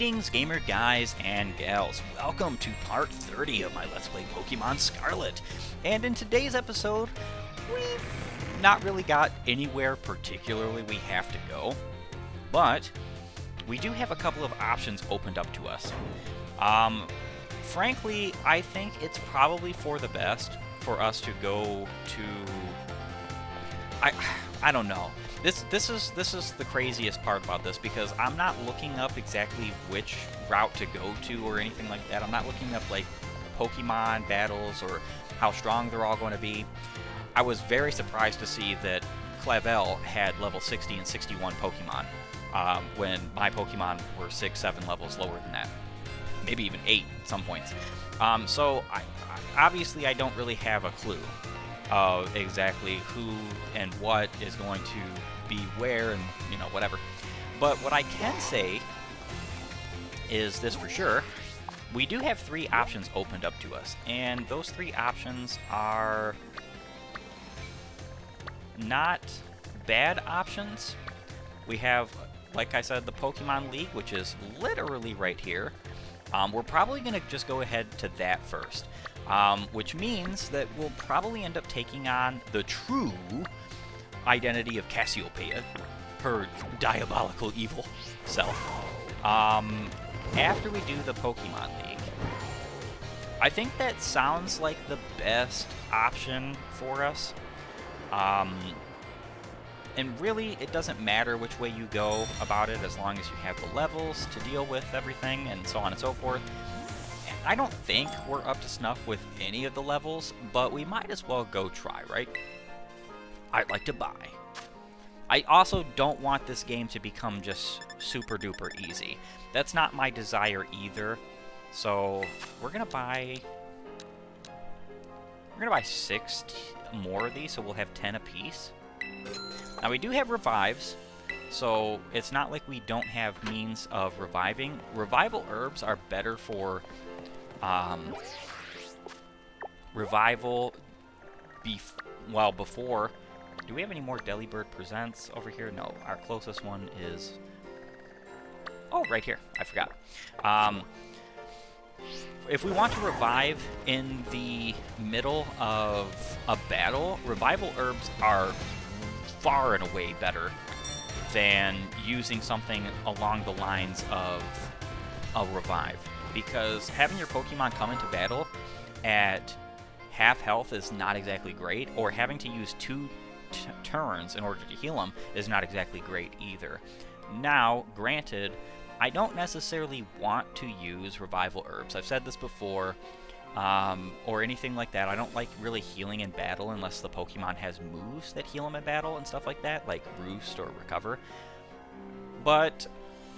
Greetings, gamer guys and gals. Welcome to part 30 of my Let's Play Pokemon Scarlet. And in today's episode, we've not really got anywhere particularly we have to go, but we do have a couple of options opened up to us. Frankly, I think it's probably for the best for us to go to... I don't know. This is the craziest part about this, because I'm not looking up exactly which route to go to or anything like that. I'm not looking up like Pokemon battles or how strong they're all going to be. I was very surprised to see that Clavel had level 60 and 61 Pokemon when my Pokemon were 6-7 levels lower than that. Maybe even 8 at some points. So obviously I don't really have a clue of exactly who and what is going to be where and, you know, whatever. But what I can say is this for sure. We do have 3 options opened up to us, and those 3 options are not bad options. We have, like I said, the Pokemon League, which is literally right here. We're probably going to just go ahead to that first, which means that we'll probably end up taking on the true identity of Cassiopeia, her diabolical evil self, after we do the Pokemon League. I think that sounds like the best option for us. And really, it doesn't matter which way you go about it, as long as you have the levels to deal with everything, and so on and so forth. And I don't think we're up to snuff with any of the levels, but we might as well go try, right? I'd like to buy. I also don't want this game to become just super duper easy. That's not my desire either. So we're gonna buy 6 more of these, so we'll have 10 apiece. Now we do have revives, so it's not like we don't have means of reviving. Revival herbs are better for revival before. Do we have any more Delibird Presents over here? No, our closest one is... oh, right here. I forgot. If we want to revive in the middle of a battle, revival herbs are far and away better than using something along the lines of a revive. Because having your Pokemon come into battle at half health is not exactly great, or having to use 2 turns in order to heal them is not exactly great either. Now, granted, I don't necessarily want to use revival herbs. I've said this before, or anything like that. I don't like really healing in battle unless the Pokemon has moves that heal them in battle and stuff like that, like Roost or Recover. But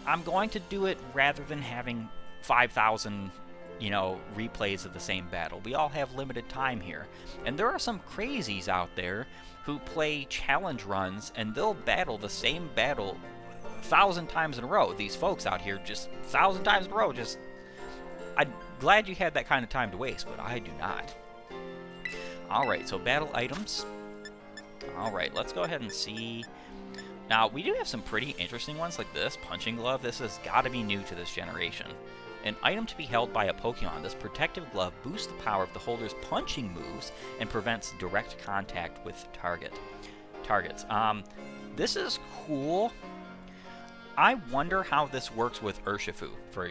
I'm going to do it rather than having 5,000, you know, replays of the same battle. We all have limited time here. And there are some crazies out there who play challenge runs, and they'll battle the same battle 1,000 times in a row. These folks out here just 1,000 times in a row. Just, I'm glad you had that kind of time to waste, but I do not. Alright, so battle items. Alright, let's go ahead and see. Now, we do have some pretty interesting ones like this. Punching Glove. This has got to be new to this generation. An item to be held by a Pokemon. This protective glove boosts the power of the holder's punching moves and prevents direct contact with targets. This is cool. I wonder how this works with Urshifu, for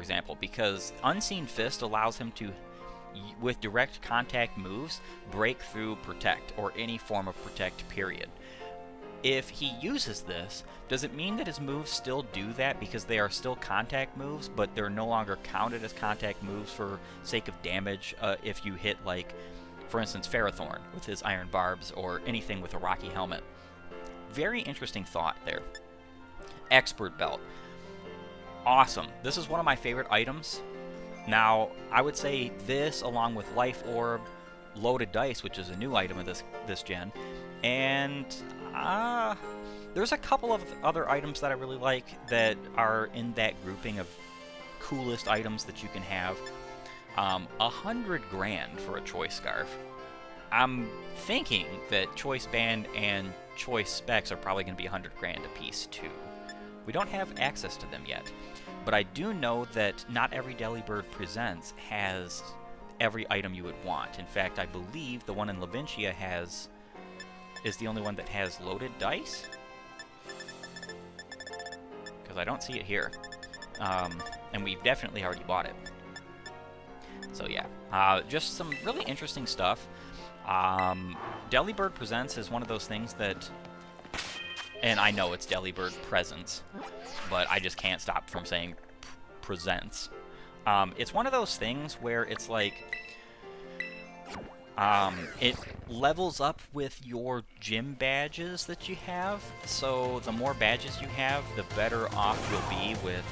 example, because Unseen Fist allows him to, with direct contact moves, break through Protect, or any form of Protect, period. If he uses this, does it mean that his moves still do that because they are still contact moves, but they're no longer counted as contact moves for sake of damage if you hit, like, for instance, Ferrothorn with his Iron Barbs, or anything with a Rocky Helmet? Very interesting thought there. Expert Belt. Awesome. This is one of my favorite items. Now, I would say this, along with Life Orb, Loaded Dice, which is a new item of this gen, and there's a couple of other items that I really like that are in that grouping of coolest items that you can have. 100 grand for a Choice Scarf. I'm thinking that Choice Band and Choice Specs are probably going to be 100 grand a piece too. We don't have access to them yet. But I do know that not every Delibird Presents has every item you would want. In fact, I believe the one in Levincia is the only one that has loaded dice. Because I don't see it here. And we've definitely already bought it. So yeah, just some really interesting stuff. Delibird Presents is one of those things that, and I know it's Delibird Presents, but I just can't stop from saying presents. It's one of those things where it's like, it levels up with your gym badges that you have. So the more badges you have, the better off you'll be with,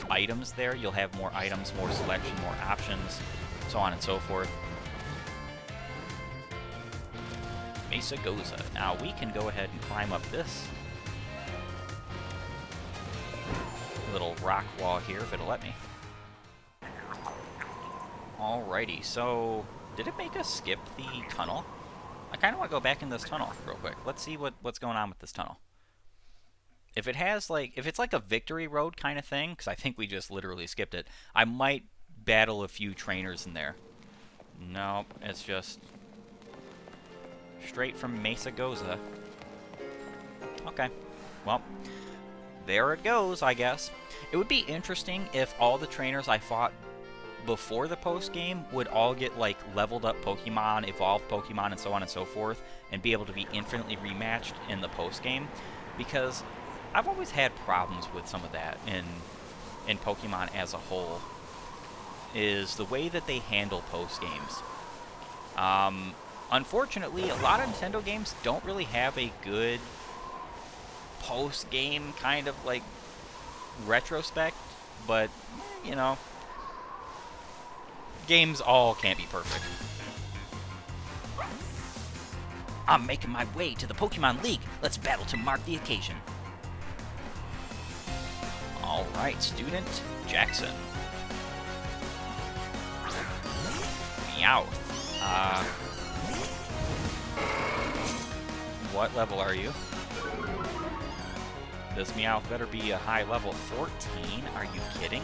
items there. You'll have more items, more selection, more options, so on and so forth. Mesa Goza. Now we can go ahead and climb up this little rock wall here if it'll let me. Alrighty, so did it make us skip the tunnel? I kind of want to go back in this tunnel real quick. Let's see what's going on with this tunnel. If it has like, if it's like a victory road kind of thing, because I think we just literally skipped it, I might battle a few trainers in there. No, it's just straight from Mesa Goza. Okay, well, there it goes, I guess. It would be interesting if all the trainers I fought before the post-game would all get, like, leveled up Pokemon, evolved Pokemon, and so on and so forth, and be able to be infinitely rematched in the post-game, because I've always had problems with some of that in Pokemon as a whole, is the way that they handle post-games. Unfortunately, a lot of Nintendo games don't really have a good post-game kind of, like, retrospect, but, you know, games all can't be perfect. I'm making my way to the Pokemon League. Let's battle to mark the occasion. Alright, Student Jackson. Meowth. What level are you? This Meowth better be a high level. 14? Are you kidding?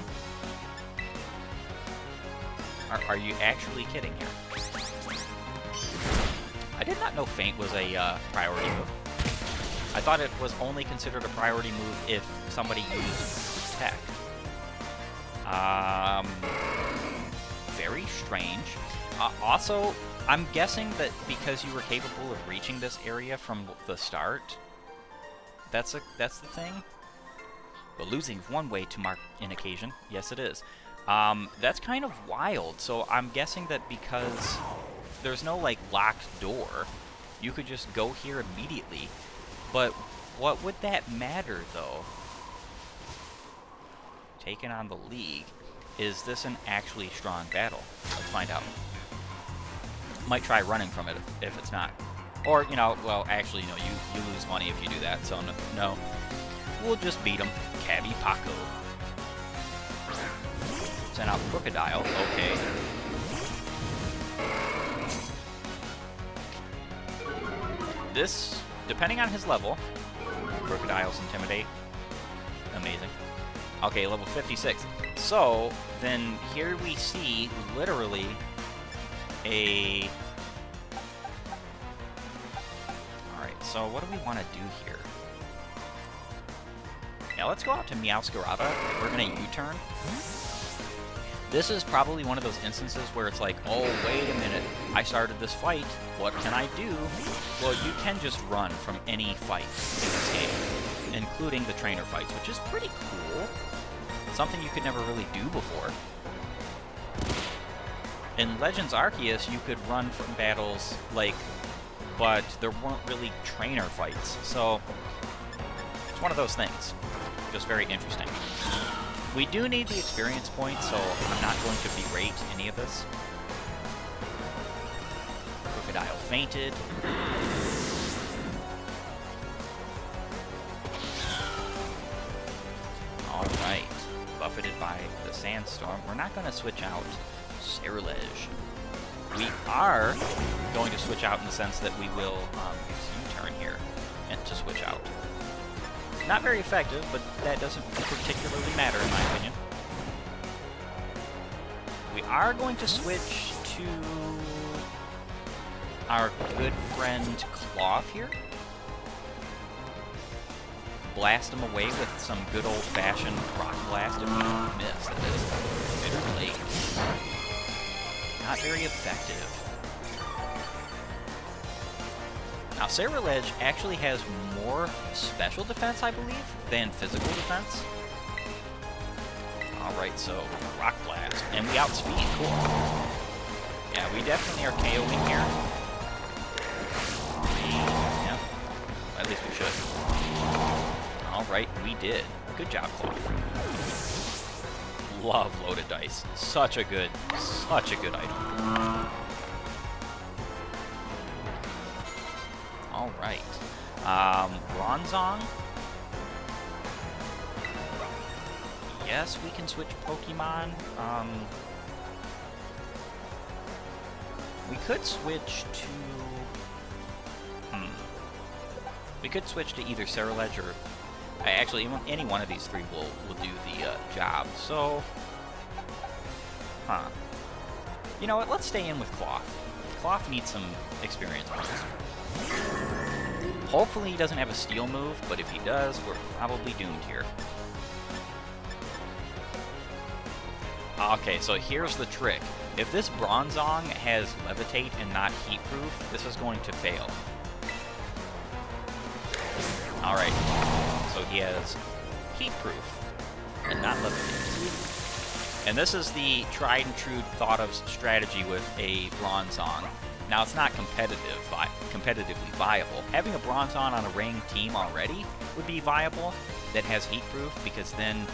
Are you actually kidding here? I did not know Feint was a priority move. I thought it was only considered a priority move if somebody used Tech. Very strange. Also, I'm guessing that because you were capable of reaching this area from the start, that's the thing. But losing one way to mark an occasion, yes it is. That's kind of wild. So I'm guessing that because there's no like locked door, you could just go here immediately. But what would that matter though? Taking on the League. Is this an actually strong battle? Let's find out. Might try running from it if it's not. Or, you know, well, actually, no, you lose money if you do that, so no. We'll just beat him. Cabby Paco. Send out Crocodile. Okay. This, depending on his level, Crocodile's Intimidate. Amazing. Okay, level 56. So, then here we see, literally, a... Alright, so what do we want to do here? Yeah, let's go out to Meowscarada. We're going to U-turn. This is probably one of those instances where it's like, oh, wait a minute, I started this fight, what can I do? Well, you can just run from any fight in this game, including the trainer fights, which is pretty cool. Something you could never really do before. In Legends Arceus, you could run from battles, like, but there weren't really trainer fights, so it's one of those things. Just very interesting. We do need the experience points, so I'm not going to berate any of this. Crocodile fainted. Alright. Buffeted by the sandstorm. We're not going to switch out Cerulege. We are going to switch out in the sense that we will use U-turn. to switch out. Not very effective, but that doesn't particularly matter in my opinion. We are going to switch to our good friend Cloth here. Blast him away with some good old-fashioned rock blast if we miss. That is bitter late. Not very effective. Now, Scarlet actually has more special defense, I believe, than physical defense. Alright, so rock blast. And we outspeed. Cool. Yeah, we definitely are KOing here. Yeah. At least we should. Alright, we did. Good job, Cloth. Love loaded dice. Such a good item. Alright. Bronzong. Yes, we can switch Pokemon. We could switch to... We could switch to either Scarlet or... Actually, any one of these three will do the job, so... You know what, let's stay in with Cloth. Cloth needs some experience points. Hopefully he doesn't have a steel move, but if he does, we're probably doomed here. Okay, so here's the trick. If this Bronzong has Levitate and not Heat Proof, this is going to fail. Alright, so he has Heat Proof and not Levitate. And this is the tried and true thought of strategy with a Bronzong. Now, it's not competitively viable. Having a Bronzong on a ranked team already would be viable that has Heat Proof, because then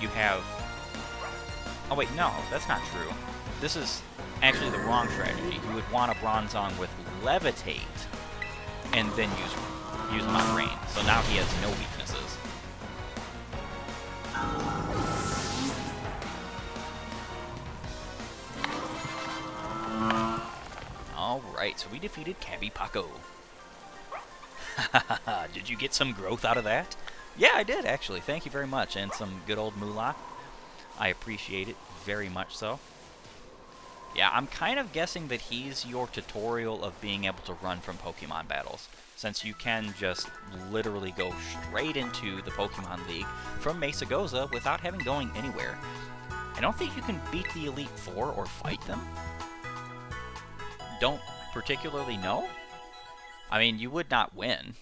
you have... Oh wait, no, that's not true. This is actually the wrong strategy. You would want a Bronzong with Levitate, and then use him on Rain. So now he has no weaknesses. Alright, so we defeated Cabipaco. Did you get some growth out of that? Yeah, I did, actually. Thank you very much. And some good old moolah. I appreciate it very much so. Yeah, I'm kind of guessing that he's your tutorial of being able to run from Pokemon battles, since you can just literally go straight into the Pokemon League from Mesagoza without having going anywhere. I don't think you can beat the Elite Four or fight them. Don't particularly know. I mean, you would not win,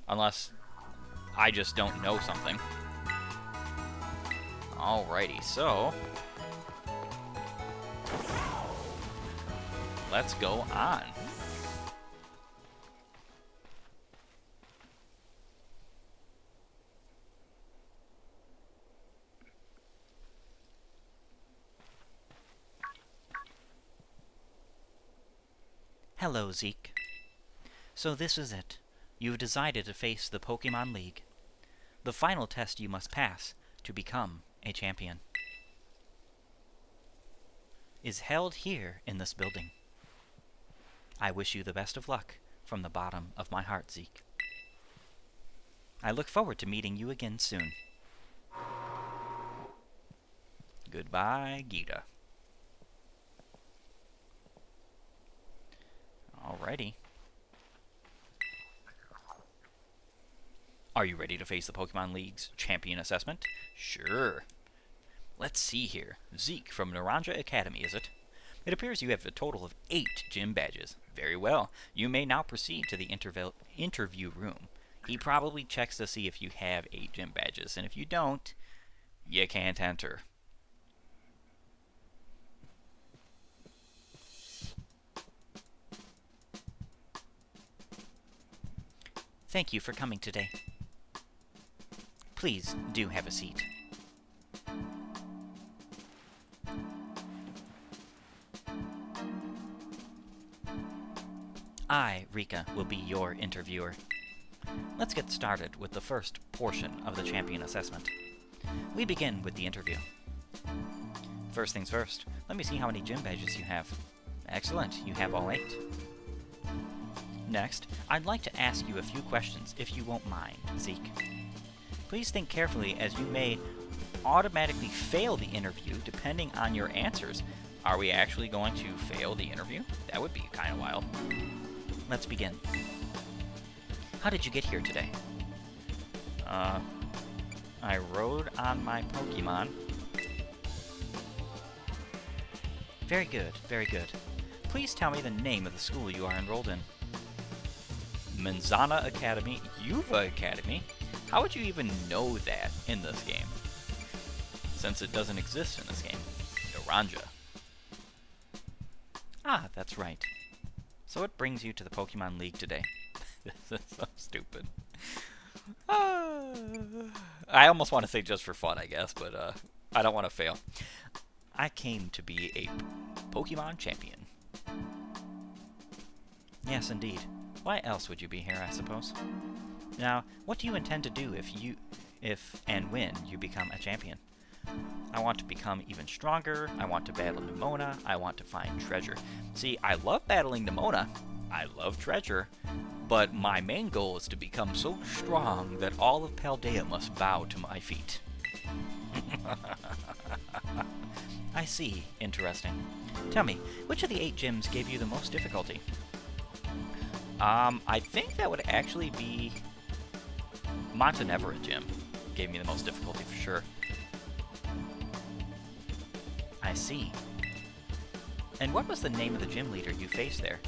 unless I just don't know something. Alrighty, so... let's go on. Hello, Zeke. So this is it. You've decided to face the Pokemon League. The final test you must pass to become a champion is held here in this building. I wish you the best of luck from the bottom of my heart, Zeke. I look forward to meeting you again soon. Goodbye, Gita. Alrighty. Are you ready to face the Pokemon League's champion assessment? Sure. Let's see here. Zeke from Naranja Academy, is it? It appears you have a total of 8 gym badges. Very well. You may now proceed to the interview room. He probably checks to see if you have 8 gym badges, and if you don't, you can't enter. Thank you for coming today. Please do have a seat. I, Rika, will be your interviewer. Let's get started with the first portion of the champion assessment. We begin with the interview. First things first, let me see how many gym badges you have. Excellent, you have all 8. Next, I'd like to ask you a few questions, if you won't mind, Zeke. Please think carefully, as you may automatically fail the interview depending on your answers. Are we actually going to fail the interview? That would be kind of wild. Let's begin. How did you get here today? I rode on my Pokémon. Very good, very good. Please tell me the name of the school you are enrolled in. Manzana Academy, Yuva Academy? How would you even know that in this game? Since it doesn't exist in this game. Naranja. Ah, that's right. So what brings you to the Pokemon League today? This is so stupid. I almost want to say just for fun, I guess, but I don't want to fail. I came to be a Pokemon champion. Yes, indeed. Why else would you be here, I suppose? Now, what do you intend to do if and when you become a champion? I want to become even stronger. I want to battle Nemona. I want to find treasure. See, I love battling Nemona. I love treasure. But my main goal is to become so strong that all of Paldea must bow to my feet. I see. Interesting. Tell me, which of the 8 gyms gave you the most difficulty? I think that would actually be Montenevera gym. Gave me the most difficulty for sure. I see. And what was the name of the gym leader you faced there?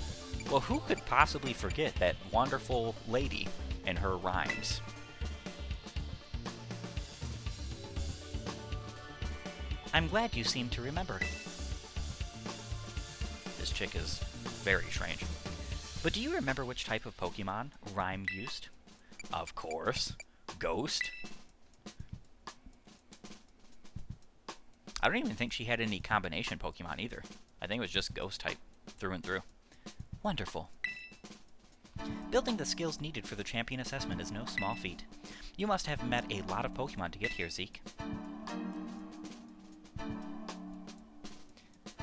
Well, who could possibly forget that wonderful lady and her rhymes? I'm glad you seem to remember. This chick is very strange. But do you remember which type of Pokemon Rhyme used? Of course. Ghost. I don't even think she had any combination Pokemon either. I think it was just Ghost type through and through. Wonderful. Building the skills needed for the champion assessment is no small feat. You must have met a lot of Pokemon to get here, Zeke.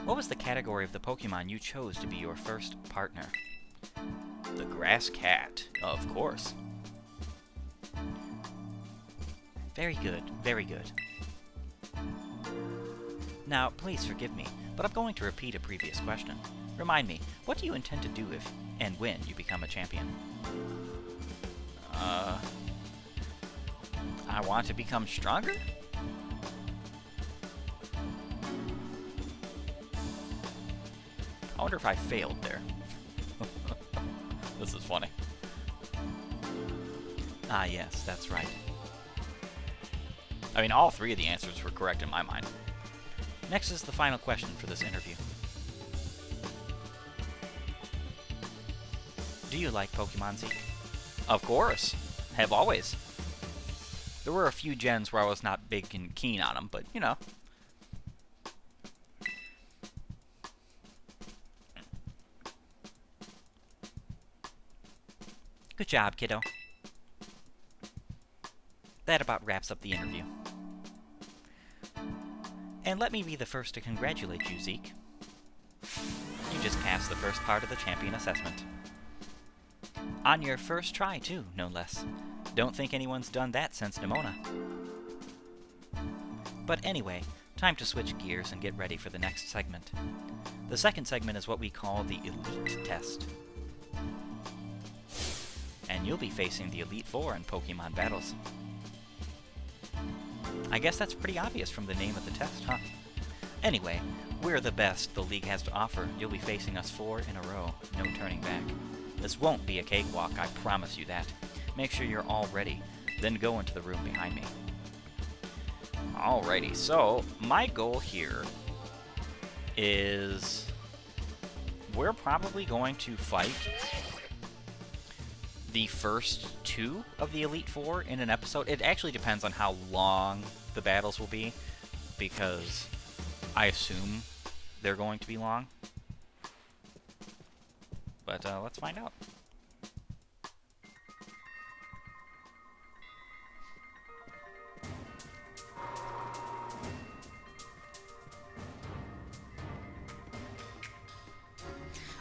What was the category of the Pokemon you chose to be your first partner? The Grass Cat, of course. Very good, very good. Now, please forgive me, but I'm going to repeat a previous question. Remind me, what do you intend to do if and when you become a champion? I want to become stronger? I wonder if I failed there. This is funny. Ah, yes, that's right. I mean, all 3 of the answers were correct in my mind. Next is the final question for this interview. Do you like Pokemon, Zeke? Of course. Have always. There were a few gens where I was not big and keen on them, but, you know. Good job, kiddo. That about wraps up the interview. And let me be the first to congratulate you, Zeke. You just passed the first part of the champion assessment. On your first try, too, no less. Don't think anyone's done that since Nemona. But anyway, time to switch gears and get ready for the next segment. The second segment is what we call the Elite Test. And you'll be facing the Elite Four in Pokemon battles. I guess that's pretty obvious from the name of the test, huh? Anyway, we're the best the league has to offer. You'll be facing us 4 in a row, no turning back. This won't be a cakewalk, I promise you that. Make sure you're all ready, then go into the room behind me. Alrighty, so my goal here is we're probably going to fight the first 2 of the Elite Four in an episode. It actually depends on how long the battles will be, because I assume they're going to be long. But let's find out.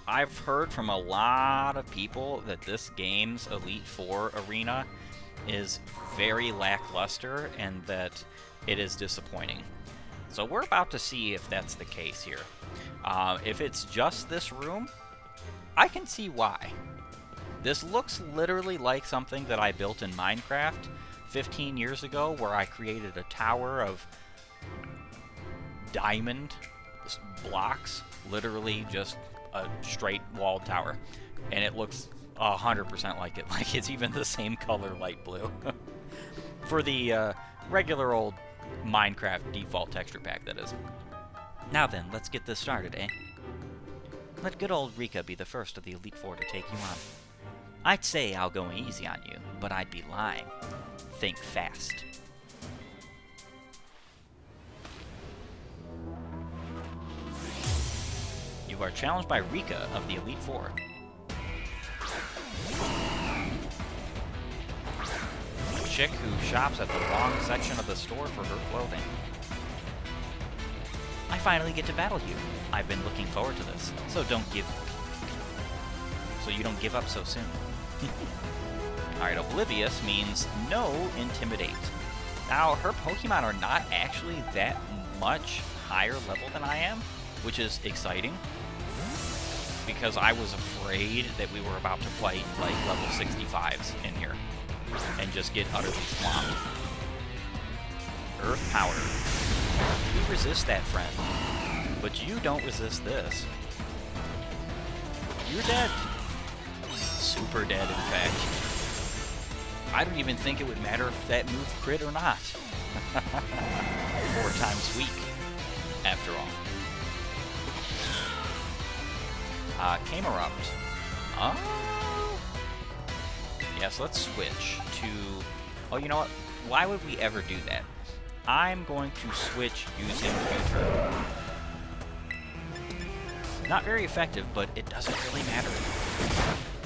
I've heard from a lot of people that this game's Elite Four arena is very lackluster and that it is disappointing. So we're about to see if that's the case here. If it's just this room, I can see why. This looks literally like something that I built in Minecraft 15 years ago, where I created a tower of diamond blocks, literally just a straight walled tower, and it looks 100% like it. Like, it's even the same color, light blue. For the regular old Minecraft default texture pack, that is. Now then, let's get this started, eh? Let good old Rika be the first of the Elite Four to take you on. I'd say I'll go easy on you, but I'd be lying. Think fast. You are challenged by Rika of the Elite Four. A chick who shops at the wrong section of the store for her clothing. I finally get to battle you. I've been looking forward to this, so you don't give up so soon. Alright, Oblivious means no intimidate. Now, her Pokemon are not actually that much higher level than I am, which is exciting, because I was afraid that we were about to fight like level 65s in here and just get utterly swamped. Earth Power. You resist that, friend, but you don't resist this. You're dead. Super dead, in fact. I don't even think it would matter if that move crit or not. 4 times weak, after all. Camerupt. Oh. Yes, let's switch to... Oh, you know what? Why would we ever do that? I'm going to switch using U-turn. Not very effective, but it doesn't really matter.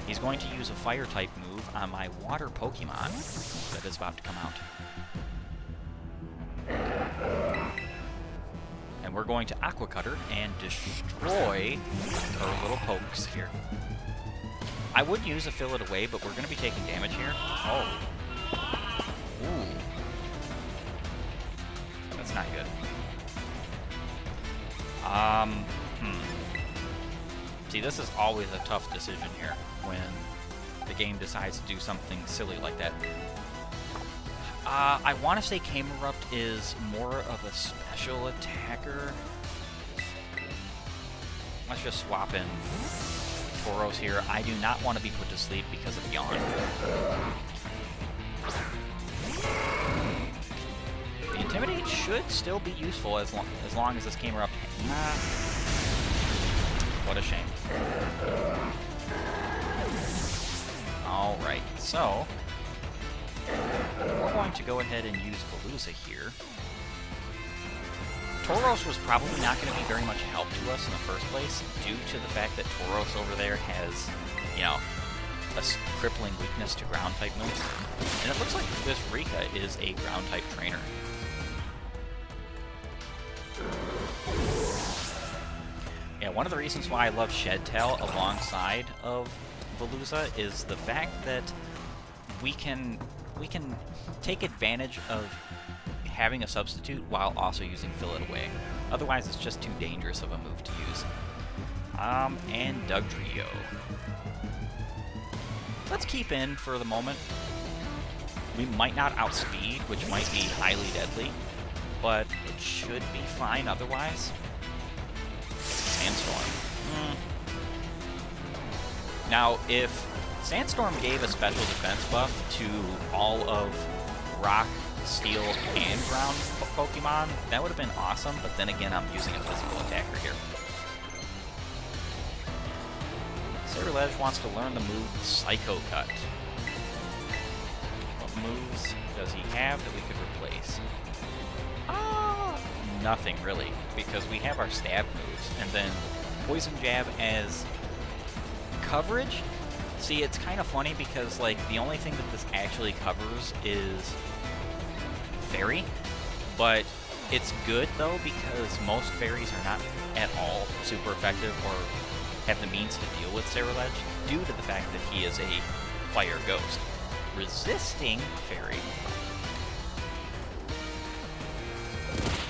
He's going to use a Fire-type move on my Water Pokemon that is about to come out. And we're going to Aqua Cutter and destroy our little pokes here. I would use a Fill It Away, but we're going to be taking damage here. Oh. Ooh. That's not good. See, this is always a tough decision here when the game decides to do something silly like that. I want to say Camerupt is more of a special attacker. Let's just swap in Tauros here. I do not want to be put to sleep because of Yawn. The Intimidate should still be useful as long as this Camerupt... What a shame. Alright, so... we're going to go ahead and use Veluza here. Tauros was probably not going to be very much help to us in the first place, due to the fact that Tauros over there has, you know, a crippling weakness to ground-type moves. And it looks like this Rika is a ground-type trainer. Yeah, one of the reasons why I love Shed Tail alongside of Veluza is the fact that we can take advantage of having a substitute while also using Fill It Away. Otherwise, it's just too dangerous of a move to use. And Dugtrio. Let's keep in for the moment. We might not outspeed, which might be highly deadly, but it should be fine otherwise. Sandstorm. Now, if Sandstorm gave a special defense buff to all of Rock, Steel, and Ground Pokemon, that would have been awesome, but then again, I'm using a physical attacker here. Cerulege wants to learn the move Psycho Cut. What moves does he have that we could replace? Nothing, really, because we have our stab moves, and then Poison Jab as coverage. See, it's kind of funny because, like, the only thing that this actually covers is Fairy, but It's good, though, because most fairies are not at all super effective or have the means to deal with Scarlet due to the fact that he is a fire ghost. Resisting fairy.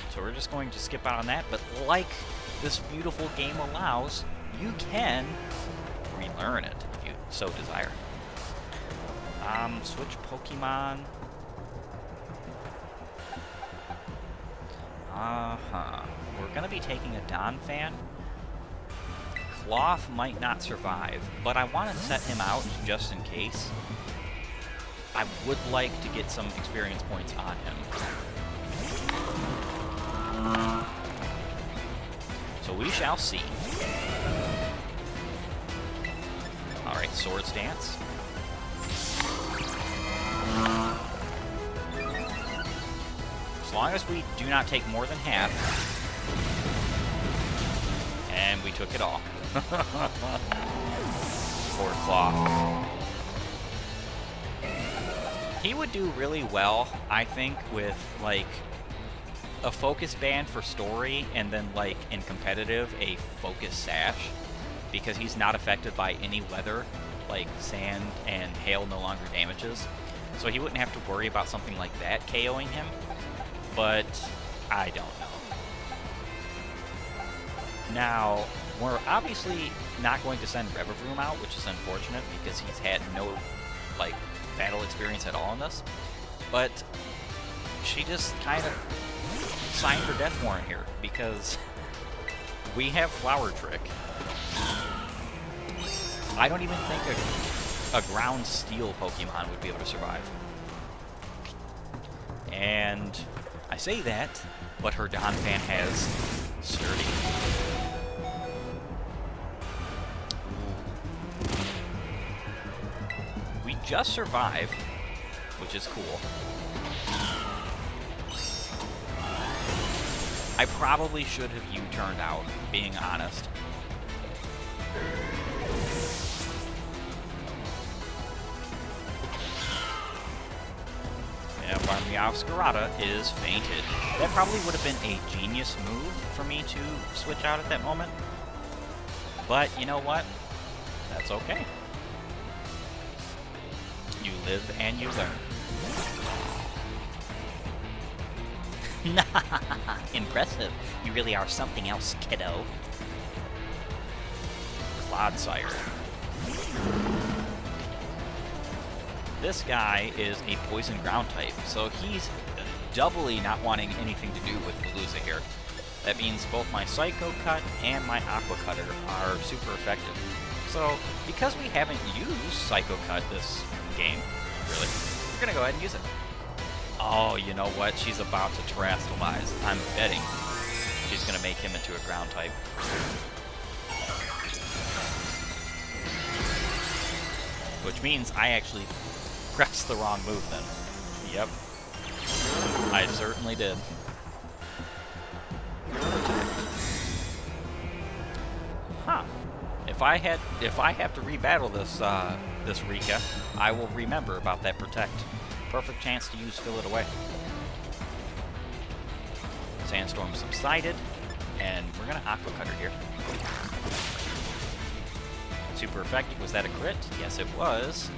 So we're just going to skip out on that, but like this beautiful game allows, you can relearn it if you so desire. Switch Pokemon. We're going to be taking a Donphan. Cloth might not survive, but I want to set him out just in case. I would like to get some experience points on him. So we shall see. Alright, Swords Dance. As long as we do not take more than half. And we took it all. Poor Claw. He would do really well, I think, with, like, a focus band for story, and then, like, in competitive, a focus sash. Because he's not affected by any weather, like sand and hail no longer damages. So he wouldn't have to worry about something like that KOing him. But I don't know. Now, we're obviously not going to send Revavroom out, which is unfortunate because he's had no, like, battle experience at all in this. But she just kind of signed her death warrant here because we have Flower Trick. I don't even think a ground steel Pokemon would be able to survive. And I say that, but her Donphan has Sturdy. We just survived, which is cool. I probably should have U-turned out, being honest. Meowscarada is fainted. That probably would have been a genius move for me to switch out at that moment. But you know what? That's okay. You live and you learn. Impressive. You really are something else, kiddo. Clodsire. This guy is a poison ground type, so he's doubly not wanting anything to do with Veluza here. That means both my Psycho Cut and my Aqua Cutter are super effective. So, because we haven't used Psycho Cut this game, really, we're gonna go ahead and use it. Oh, you know what? She's about to Terastallize. I'm betting she's gonna make him into a ground type. Which means I actually pressed the wrong move then. Yep. I certainly did. Huh. If I have to rebattle this Rika, I will remember about that Protect. Perfect chance to use Fill It Away. Sandstorm subsided, and we're gonna Aqua Cutter here. Super effective. Was that a crit? Yes, it was.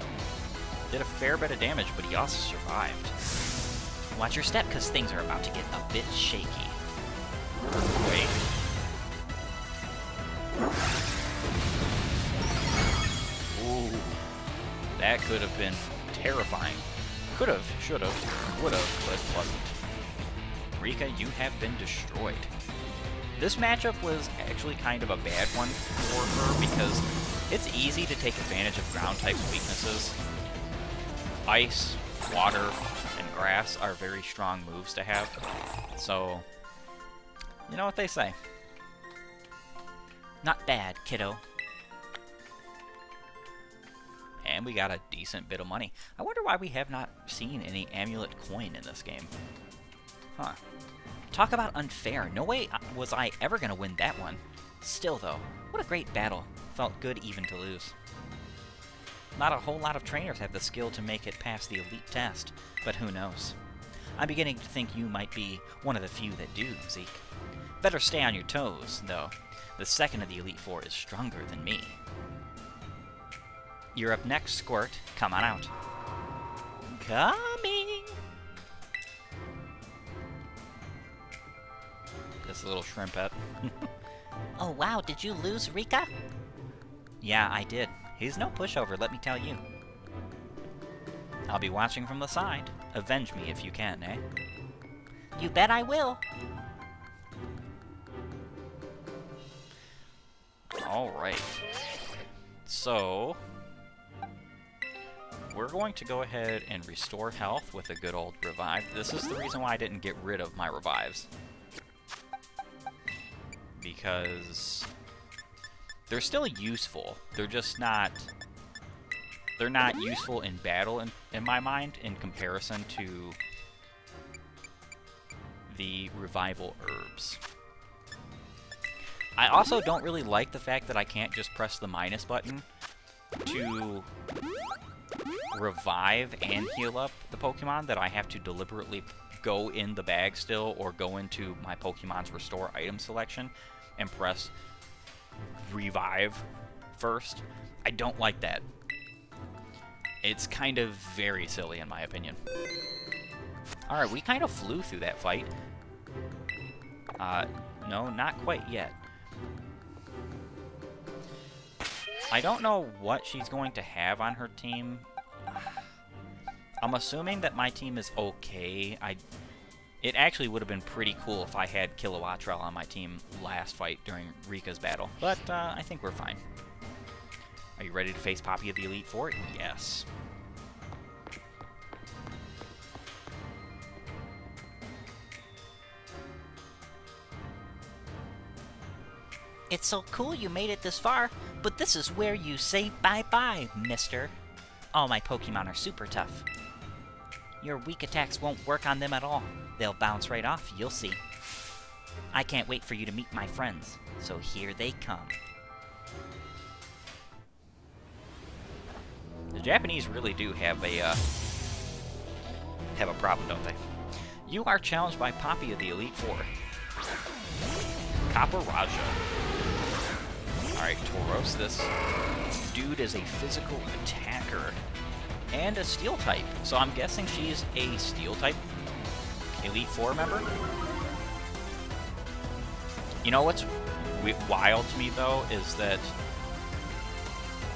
Did a fair bit of damage, but he also survived. Watch your step, because things are about to get a bit shaky. Wait. Ooh. That could have been terrifying. Could have, should have, would have, but wasn't. Rika, you have been destroyed. This matchup was actually kind of a bad one for her because it's easy to take advantage of ground types' weaknesses. Ice, water, and grass are very strong moves to have. So, you know what they say. Not bad, kiddo. And we got a decent bit of money. I wonder why we have not seen any amulet coin in this game. Huh. Talk about unfair. No way was I ever going to win that one. Still, though, what a great battle. Felt good even to lose. Not a whole lot of trainers have the skill to make it past the elite test, but who knows. I'm beginning to think you might be one of the few that do, Zeke. Better stay on your toes, though. The second of the Elite Four is stronger than me. You're up next, Squirt. Come on out. Coming! This little shrimpette. Oh wow, did you lose Rika? Yeah, I did. He's no pushover, let me tell you. I'll be watching from the side. Avenge me if you can, eh? You bet I will. Alright. So, we're going to go ahead and restore health with a good old revive. This is the reason why I didn't get rid of my revives. Because they're still useful. They're just not... They're not useful in battle, in my mind, in comparison to the revival herbs. I also don't really like the fact that I can't just press the minus button to revive and heal up the Pokemon, that I have to deliberately go in the bag still or go into my Pokemon's restore item selection and press revive first. I don't like that. It's kind of very silly in my opinion. Alright, we kind of flew through that fight. No, not quite yet. I don't know what she's going to have on her team. I'm assuming that my team is okay. It actually would have been pretty cool if I had Kilowattrel on my team last fight during Rika's battle. But I think we're fine. Are you ready to face Poppy of the Elite Four? Yes. It's so cool you made it this far, but this is where you say bye-bye, mister. All my Pokemon are super tough. Your weak attacks won't work on them at all. They'll bounce right off, you'll see. I can't wait for you to meet my friends, so here they come. The Japanese really do have a problem, don't they? You are challenged by Poppy of the Elite Four. Caparaja. Alright, Tauros, this dude is a physical attacker and a steel type. So I'm guessing she's a steel type Elite Four member. You know what's wild to me, though, is that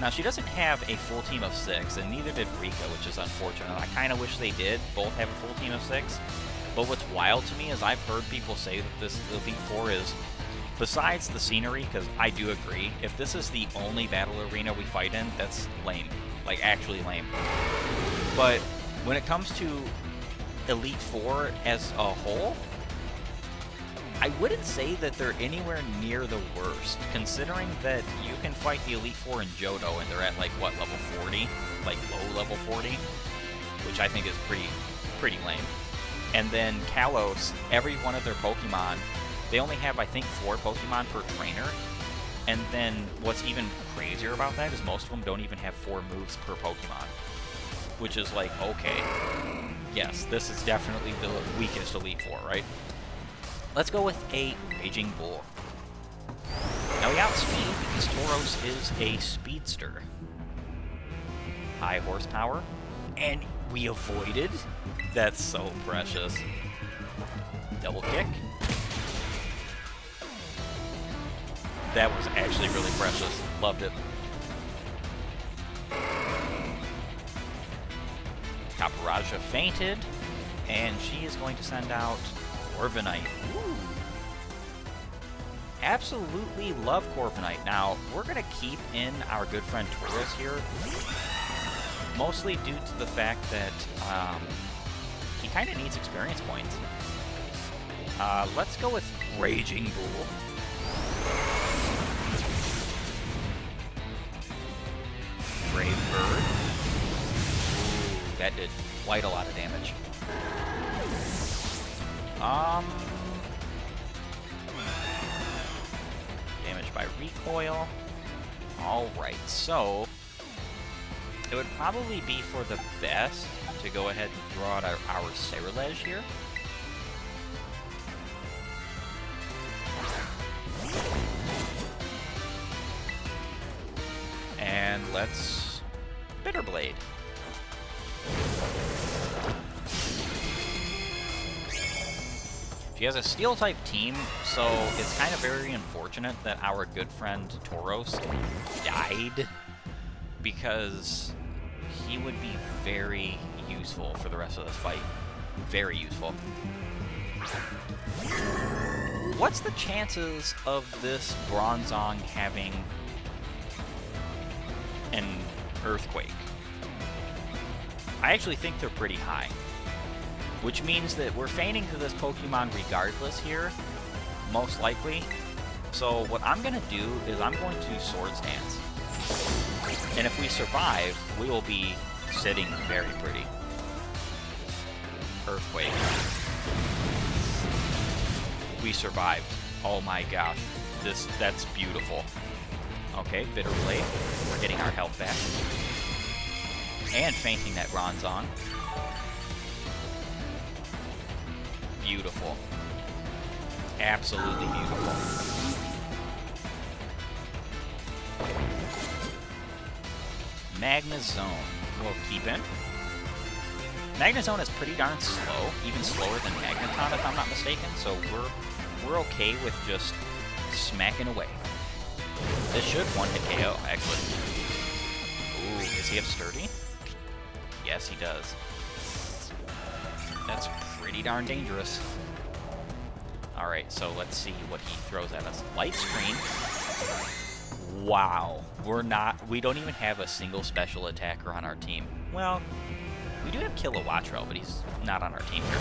now she doesn't have a full team of 6, and neither did Rika, which is unfortunate. I kind of wish they did both have a full team of 6. But what's wild to me is I've heard people say that this Elite Four is, besides the scenery, because I do agree, if this is the only battle arena we fight in, that's lame. Like, actually lame. But when it comes to Elite Four as a whole, I wouldn't say that they're anywhere near the worst, considering that you can fight the Elite Four in Johto, and they're at, like, what, level 40? Like, low level 40? Which I think is pretty lame. And then Kalos, every one of their Pokemon, they only have, I think, 4 Pokemon per trainer. And then what's even crazier about that is most of them don't even have 4 moves per Pokemon. Which is like, okay, yes, this is definitely the weakest Elite Four, right? Let's go with a Raging Bull. Now we outspeed because Tauros is a speedster. High horsepower. And we avoided. That's so precious. Double kick. That was actually really precious. Loved it. Caparaja fainted, and she is going to send out Corviknight. Ooh. Absolutely love Corviknight. Now, we're going to keep in our good friend Tauros here, mostly due to the fact that he kind of needs experience points. Let's go with Raging Bull. Brave Bird. Ooh, that did quite a lot of damage. Damage by recoil. Alright, so it would probably be for the best to to go ahead and throw out our Ceruledge here. And let's Bitter Blade. She has a Steel-type team, so it's kind of very unfortunate that our good friend Tauros died, because he would be very useful for the rest of this fight. Very useful. What's the chances of this Bronzong having an Earthquake? I actually think they're pretty high. Which means that we're feigning to this Pokemon regardless here, most likely. So what I'm going to do is I'm going to Swords Dance. And if we survive, we will be sitting very pretty. Earthquake. We survived. Oh my gosh. That's beautiful. Okay, Bitter Blade. We're getting our health back. And fainting that Bronzong. Beautiful. Absolutely beautiful. Magnezone. We'll keep in. Magnezone is pretty darn slow, even slower than Magneton if I'm not mistaken, so we're okay with just smacking away. This should one-hit KO, actually. Ooh, does he have Sturdy? Yes, he does. That's pretty darn dangerous. Alright, so let's see what he throws at us. Light Screen. Wow. We don't even have a single special attacker on our team. Well, we do have Kilowattrel, but he's not on our team here.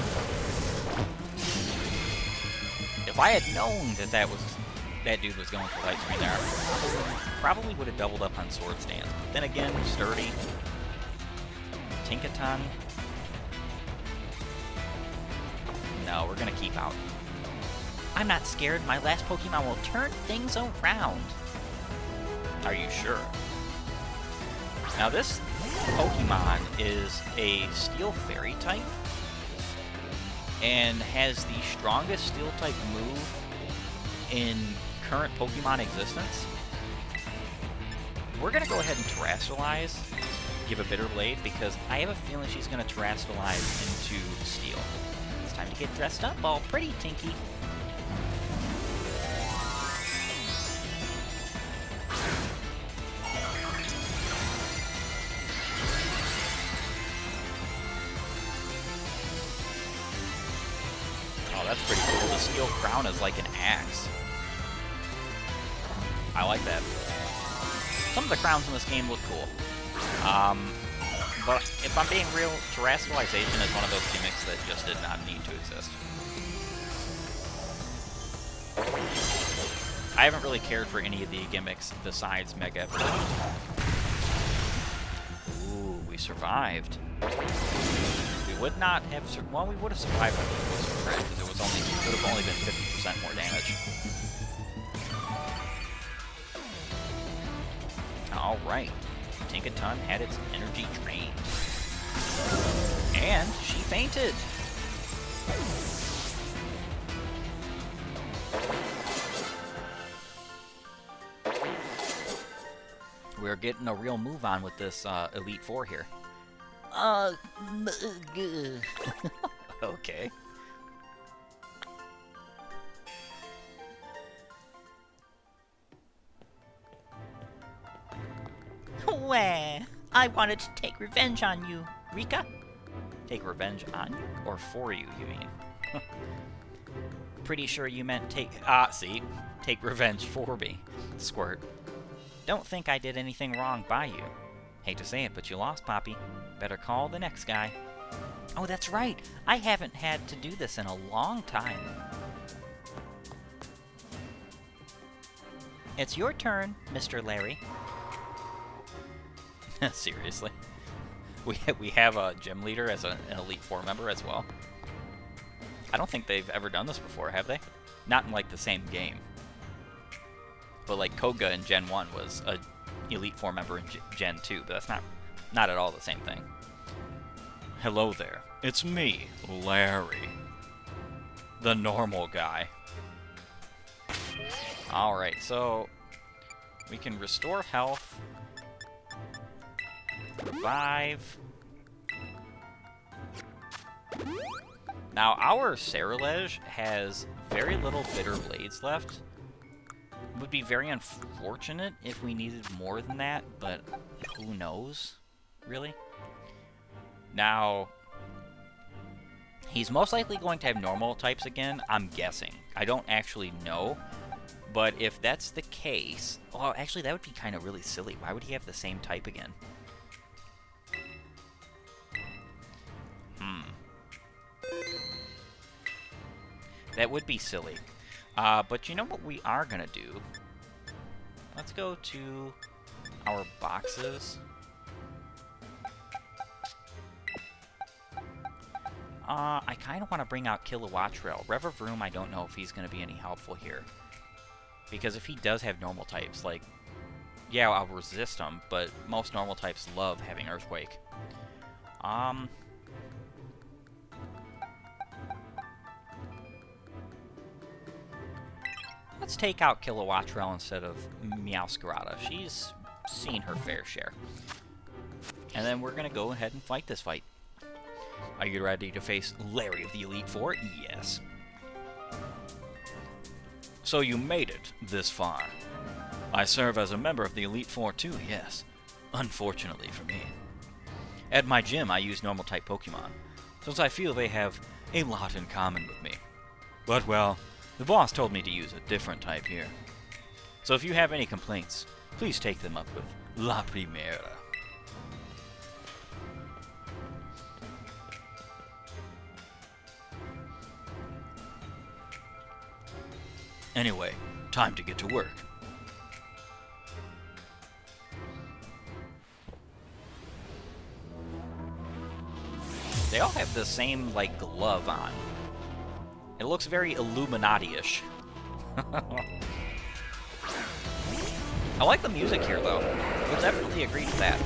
If I had known that dude was going for Light Screen there, I probably would have doubled up on Swords Dance. But then again, Sturdy. Tinkaton. No, we're gonna keep out. I'm not scared. My last Pokemon will turn things around. Are you sure? Now this Pokemon is a Steel Fairy type and has the strongest Steel type move in current Pokemon existence. We're gonna go ahead and Terastallize, give a Bitter Blade, because I have a feeling she's gonna Terastallize into Steel. It's time to get dressed up all pretty, Tinky. That's pretty cool. The Steel Crown is like an axe. I like that. Some of the crowns in this game look cool. But if I'm being real, Terastallization is one of those gimmicks that just did not need to exist. I haven't really cared for any of the gimmicks besides Mega Evolution. Ooh, we survived. We would not have, well, we would have survived if it wasn't correct, because it would have only been 50% more damage. Alright. Tinkaton had its energy drained. And she fainted. We're getting a real move on with this Elite Four here. Okay. Wah! I wanted to take revenge on you, Rika. Take revenge on you? Or for you, you mean? Pretty sure you meant take... see? Take revenge for me. Squirt. Don't think I did anything wrong by you. Hate to say it, but you lost, Poppy. Better call the next guy. Oh, that's right. I haven't had to do this in a long time. It's your turn, Mr. Larry. Seriously? We have a gym leader as an Elite Four member as well? I don't think they've ever done this before, have they? Not in, like, the same game. But, like, Koga in Gen 1 was a Elite Four member in Gen 2, but that's not at all the same thing. Hello there. It's me, Larry. The normal guy. Alright, so we can restore health, revive. Now, our Cerulege has very little bitter blades left. It would be very unfortunate if we needed more than that, but who knows, really? Now, he's most likely going to have normal types again, I'm guessing. I don't actually know, but if that's the case... Well, actually, that would be kind of really silly. Why would he have the same type again? That would be silly. But you know what we are going to do? Let's go to our boxes. I kind of want to bring out Kilowattrel. Revavroom, I don't know if he's going to be any helpful here. Because if he does have normal types, like... Yeah, I'll resist him, but most normal types love having Earthquake. Let's take out Kilowattrel instead of Meowscarada. She's seen her fair share. And then we're going to go ahead and fight this fight. Are you ready to face Larry of the Elite Four? Yes. So you made it this far. I serve as a member of the Elite Four too, yes. Unfortunately for me. At my gym, I use normal-type Pokémon, since I feel they have a lot in common with me. But, well, the boss told me to use a different type here. So if you have any complaints, please take them up with La Primera. Anyway, time to get to work. They all have the same, like, glove on. It looks very Illuminati-ish. I like the music here, though. We'll definitely agree to that.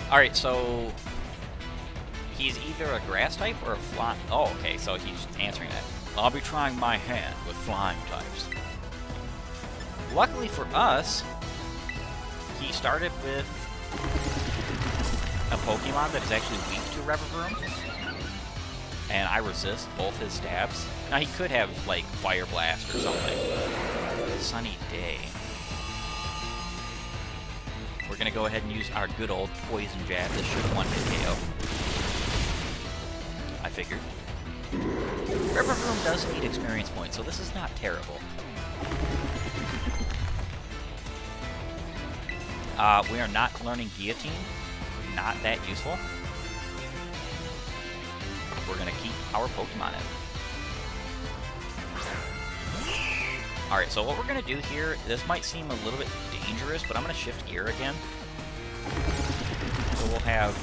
Alright, so... he's either a grass type or a fly... Oh, okay, so he's answering that. I'll be trying my hand with flying types. Luckily for us, he started with a Pokemon that is actually weak to Revavroom. And I resist both his stabs. Now, he could have, like, Fire Blast or something. Sunny Day. We're going to go ahead and use our good old Poison Jab. This should one-hit KO. I figured. Revavroom does need experience points, so this is not terrible. We are not learning Guillotine. Not that useful. We're going to keep our Pokemon in. Alright, so what we're going to do here, this might seem a little bit dangerous, but I'm going to shift gear again. So we'll have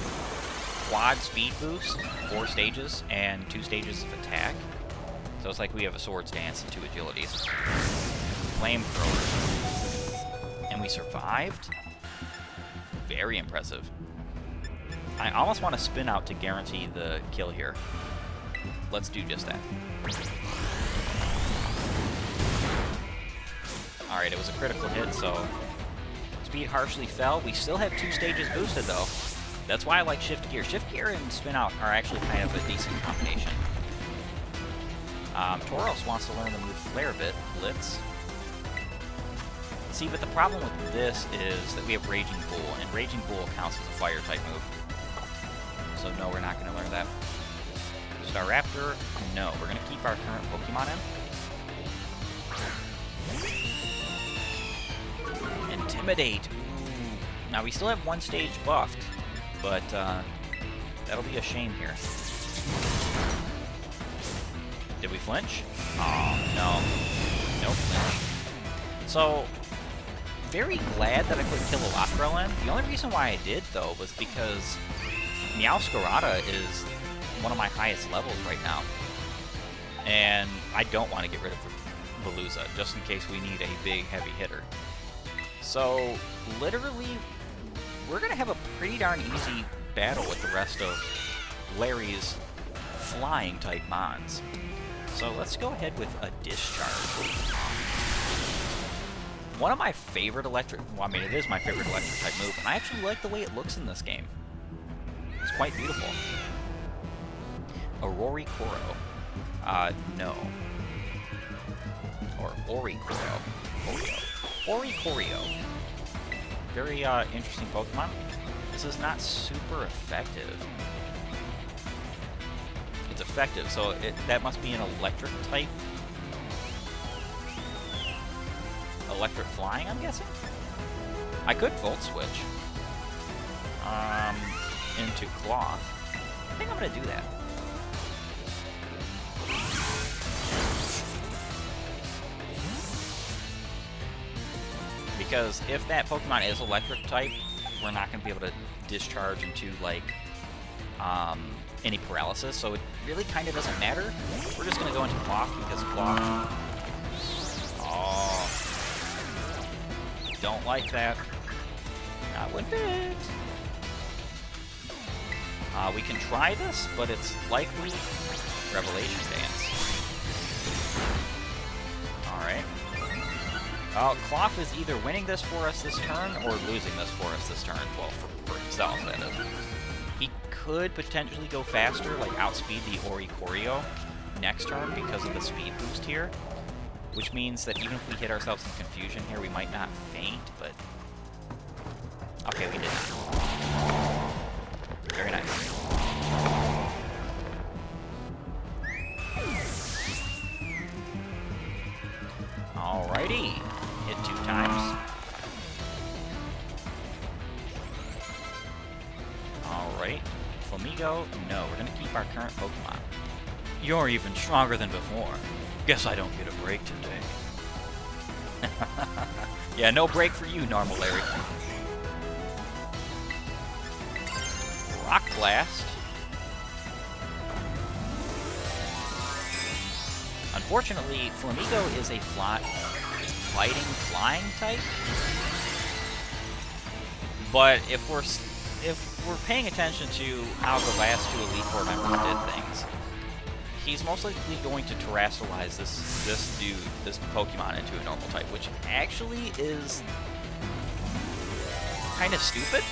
quad speed boost, 4 stages, and 2 stages of attack. So it's like we have a Swords Dance and 2 agilities. Flamethrower. And we survived? Very impressive. I almost want to spin out to guarantee the kill here. Let's do just that. Alright, it was a critical hit, so speed harshly fell. We still have 2 stages boosted, though. That's why I like Shift Gear. Shift Gear and Spin Out are actually kind of a decent combination. Tauros wants to learn the move Flare Bit, Blitz. See, but the problem with this is that we have Raging Bull, and Raging Bull counts as a Fire-type move. So no, we're not going to learn that. Staraptor, no. We're going to keep our current Pokemon in. Intimidate. Ooh. Now, we still have 1 stage buffed, but that'll be a shame here. Did we flinch? Oh, no. No flinch. So, very glad that I put Kilowattrel in. The only reason why I did, though, was because Meowscarada is one of my highest levels right now. And I don't want to get rid of Veluza, just in case we need a big, heavy hitter. So, literally, we're going to have a pretty darn easy battle with the rest of Larry's flying type mons. So let's go ahead with a discharge. One of my favorite electric, well, I mean, it is my favorite electric type move, and I actually like the way it looks in this game. It's quite beautiful. Aurori Koro. No. Or Ori Koro. Ori Corio. Very interesting Pokemon. This is not super effective. It's effective, so that must be an electric type. Electric flying, I'm guessing? I could Volt Switch into Cloth. I think I'm going to do that. Because if that Pokemon is electric type, we're not going to be able to discharge into, like, any paralysis, so it really kind of doesn't matter. We're just going to go into Cloth because Cloth... Oh. Don't like that. Not with it. We can try this, but it's likely Revelation Dance. Alright. Cloth is either winning this for us this turn or losing this for us this turn. Well, for himself, that is. He could potentially go faster, like outspeed the Ori Corio next turn because of the speed boost here. Which means that even if we hit ourselves in confusion here, we might not faint, but... Okay, we did not. Very nice. Alrighty. Hit 2 times. Alright. Flamigo, no, we're gonna keep our current Pokemon. You're even stronger than before. Guess I don't get a break today. Yeah, no break for you, normal Larry. Rock Blast. Unfortunately, Flamigo is a fighting flying type. But if we're paying attention to how the last 2 Elite Four members did things, he's most likely going to terrestrialize this Pokemon into a normal type, which actually is kind of stupid,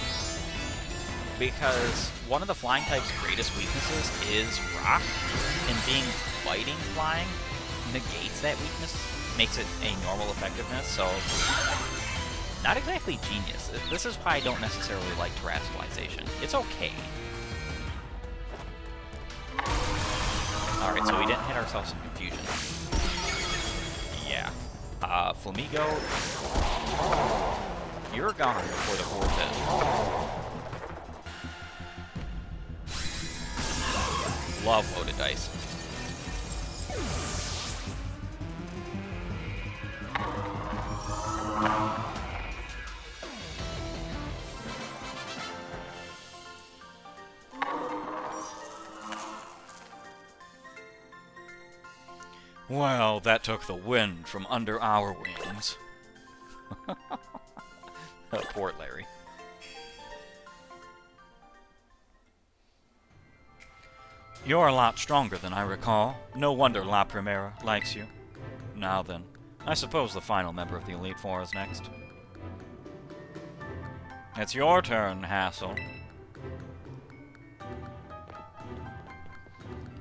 because one of the flying type's greatest weaknesses is rock, and being fighting flying negates that weakness, makes it a normal effectiveness, so not exactly genius. This is why I don't necessarily like terrestrialization. It's okay. Alright, so we didn't hit ourselves in confusion. Yeah. Flamigo, you're gone before the 4th hit. Love loaded dice. Well, that took the wind from under our wings. Oh, poor Larry. You're a lot stronger than I recall. No wonder La Primera likes you. Now then, I suppose the final member of the Elite Four is next. It's your turn, Hassel.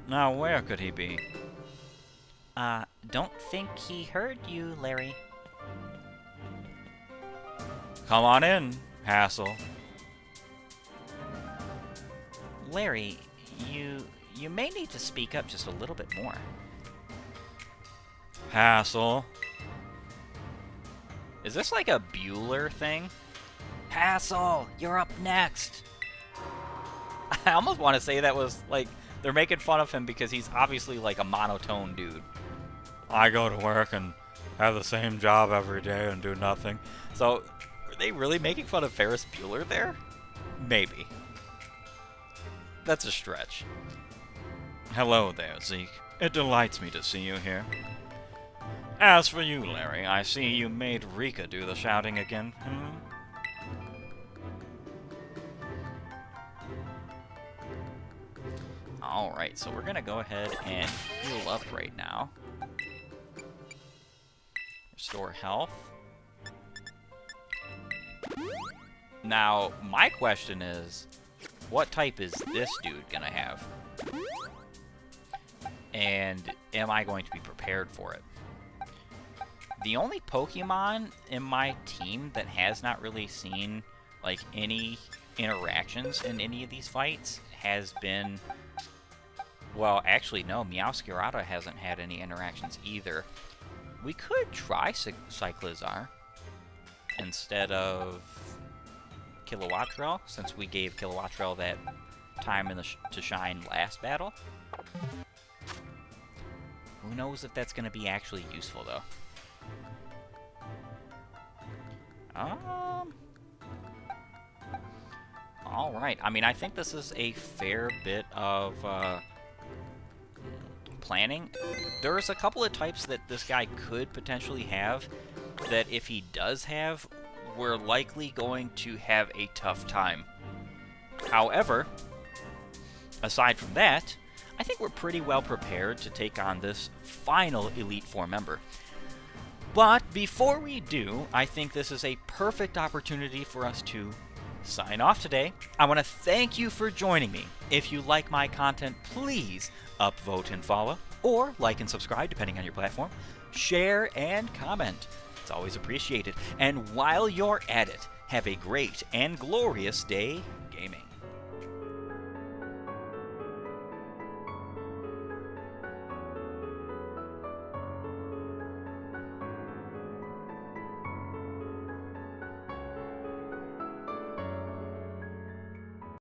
Now, where could he be? Don't think he heard you, Larry. Come on in, Hassel. Larry, you may need to speak up just a little bit more. Hassel. Is this like a Bueller thing? Hassel, you're up next. I almost want to say that was like they're making fun of him because he's obviously like a monotone dude. I go to work and have the same job every day and do nothing. So, are they really making fun of Ferris Bueller there? Maybe. That's a stretch. Hello there, Zeke. It delights me to see you here. As for you, Larry, I see you made Rika do the shouting again, Alright, so we're going to go ahead and heal up right now. Restore health. Now, my question is, what type is this dude going to have? And am I going to be prepared for it? The only Pokemon in my team that has not really seen, like, any interactions in any of these fights has been... Well, actually, no. Meowscarada hasn't had any interactions either. We could try Cyclizar instead of Kilowattrel, since we gave Kilowattrel that time in the to shine last battle. Who knows if that's going to be actually useful, though. Alright. I mean, I think this is a fair bit of planning. There's a couple of types that this guy could potentially have that if he does have, we're likely going to have a tough time. However, aside from that, I think we're pretty well prepared to take on this final Elite Four member. But before we do, I think this is a perfect opportunity for us to sign off today. I want to thank you for joining me. If you like my content, please upvote and follow, or like and subscribe depending on your platform. Share and comment. It's always appreciated. And while you're at it, have a great and glorious day gaming.